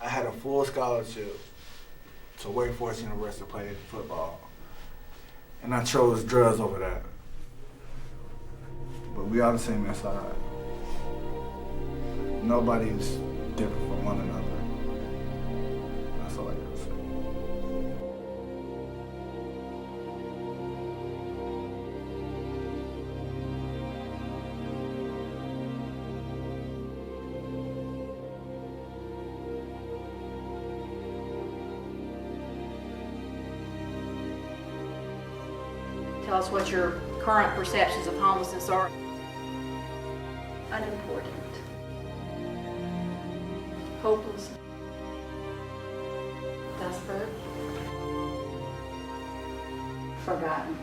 I had a full scholarship to Wake Forest University to play football. And I chose drugs over that. But we all the same inside. Nobody's different from one another. That's all I gotta say. Tell us what your current perceptions of homelessness are. Unimportant. Hopeless. Desperate. Forgotten.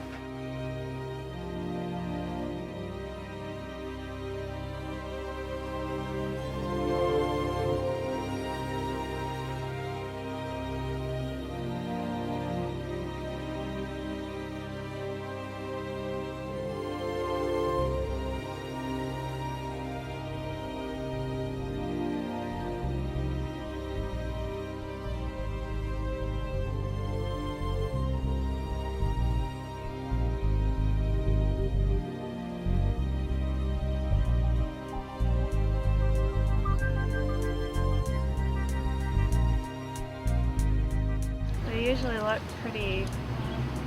They usually look pretty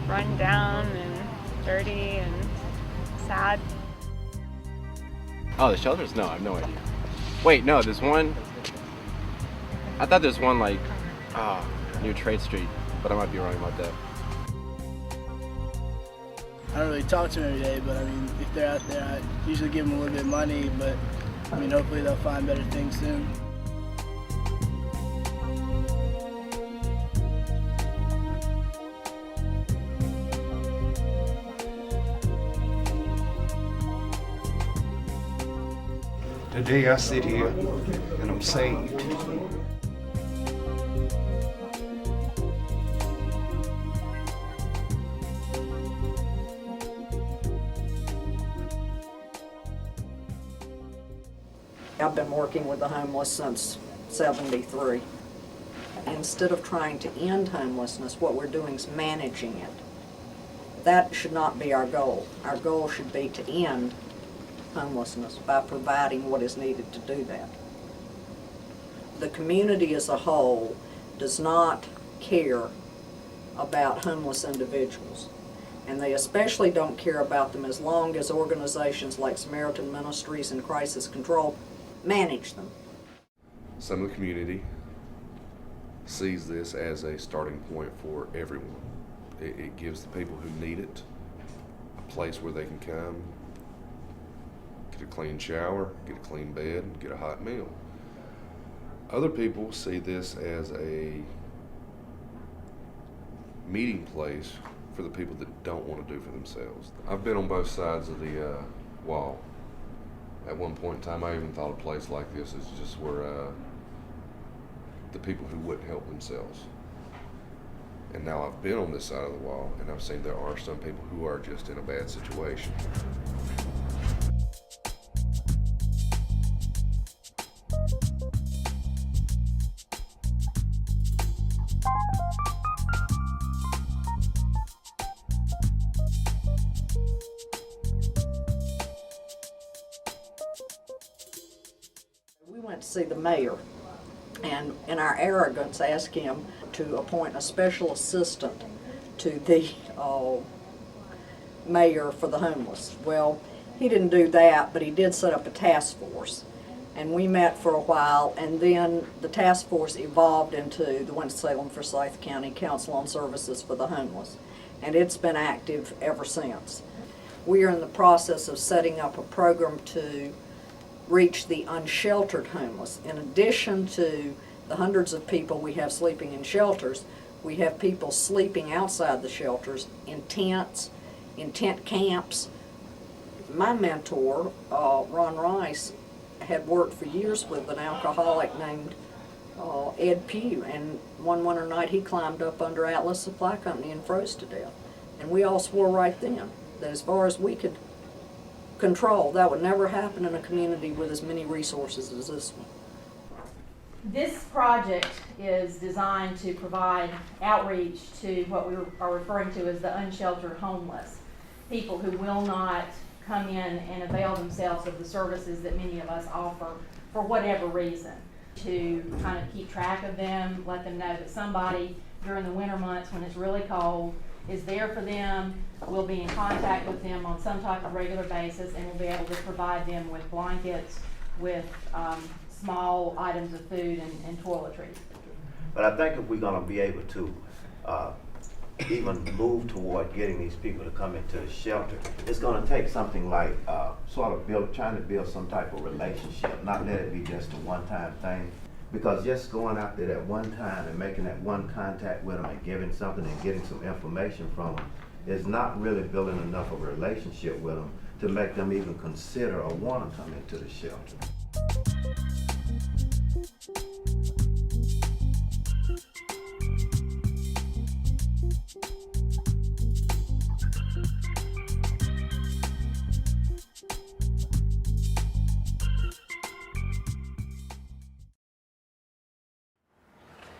run down and dirty and sad. Oh, the shelters? No, I have no idea. Wait, no, there's one. I thought there's one like near Trade Street, but I might be wrong about that. I don't really talk to them every day, but I mean, if they're out there, I usually give them a little bit of money, but I mean, hopefully they'll find better things soon. Today I sit here and I'm saved. I've been working with the homeless since '73. Instead of trying to end homelessness, what we're doing is managing it. That should not be our goal. Our goal should be to end homelessness by providing what is needed to do that. The community as a whole does not care about homeless individuals, and they especially don't care about them as long as organizations like Samaritan Ministries and Crisis Control manage them. Some of the community sees this as a starting point for everyone. It gives the people who need it a place where they can come, get a clean shower, get a clean bed, and get a hot meal. Other people see this as a meeting place for the people that don't want to do for themselves. I've been on both sides of the wall. At one point in time, I even thought a place like this is just where the people who wouldn't help themselves. And now I've been on this side of the wall, and I've seen there are some people who are just in a bad situation. We went to see the mayor, and in our arrogance asked him to appoint a special assistant to the mayor for the homeless. Well, he didn't do that, but he did set up a task force. And we met for a while, and then the task force evolved into the Winston-Salem Forsyth County Council on Services for the Homeless. And it's been active ever since. We are in the process of setting up a program to reach the unsheltered homeless. In addition to the hundreds of people we have sleeping in shelters, we have people sleeping outside the shelters in tents, in tent camps. My mentor, Ron Rice, had worked for years with an alcoholic named Ed Pugh, and one winter night he climbed up under Atlas Supply Company and froze to death. And we all swore right then that as far as we could control, that would never happen in a community with as many resources as this one. This project is designed to provide outreach to what we are referring to as the unsheltered homeless, people who will not come in and avail themselves of the services that many of us offer for whatever reason. To kind of keep track of them, let them know that somebody during the winter months when it's really cold is there for them. We'll be in contact with them on some type of regular basis, and we'll be able to provide them with blankets, with small items of food and toiletries. But I think if we're gonna be able to even move toward getting these people to come into the shelter, it's gonna take something like sort of trying to build some type of relationship, not let it be just a one-time thing. Because just going out there that one time and making that one contact with them and giving something and getting some information from them is not really building enough of a relationship with them to make them even consider or want to come into the shelter.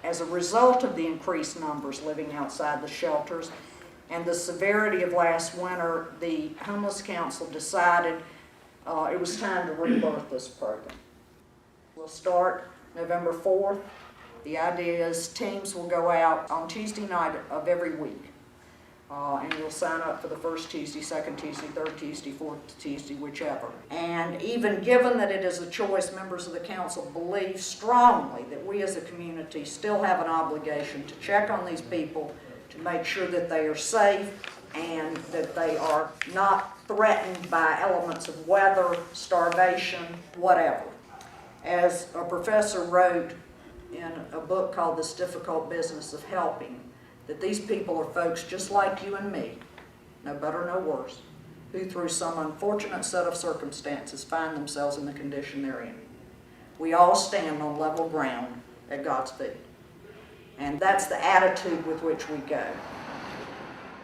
As a result of the increased numbers living outside the shelters and the severity of last winter, the Homeless Council decided it was time to rebirth this program. We'll start November 4th. The idea is teams will go out on Tuesday night of every week. And you'll sign up for the first Tuesday, second Tuesday, third Tuesday, fourth Tuesday, whichever. And even given that it is a choice, members of the council believe strongly that we as a community still have an obligation to check on these people to make sure that they are safe and that they are not threatened by elements of weather, starvation, whatever. As a professor wrote in a book called This Difficult Business of Helping, that these people are folks just like you and me, no better, no worse, who through some unfortunate set of circumstances find themselves in the condition they're in. We all stand on level ground at God's feet. And that's the attitude with which we go.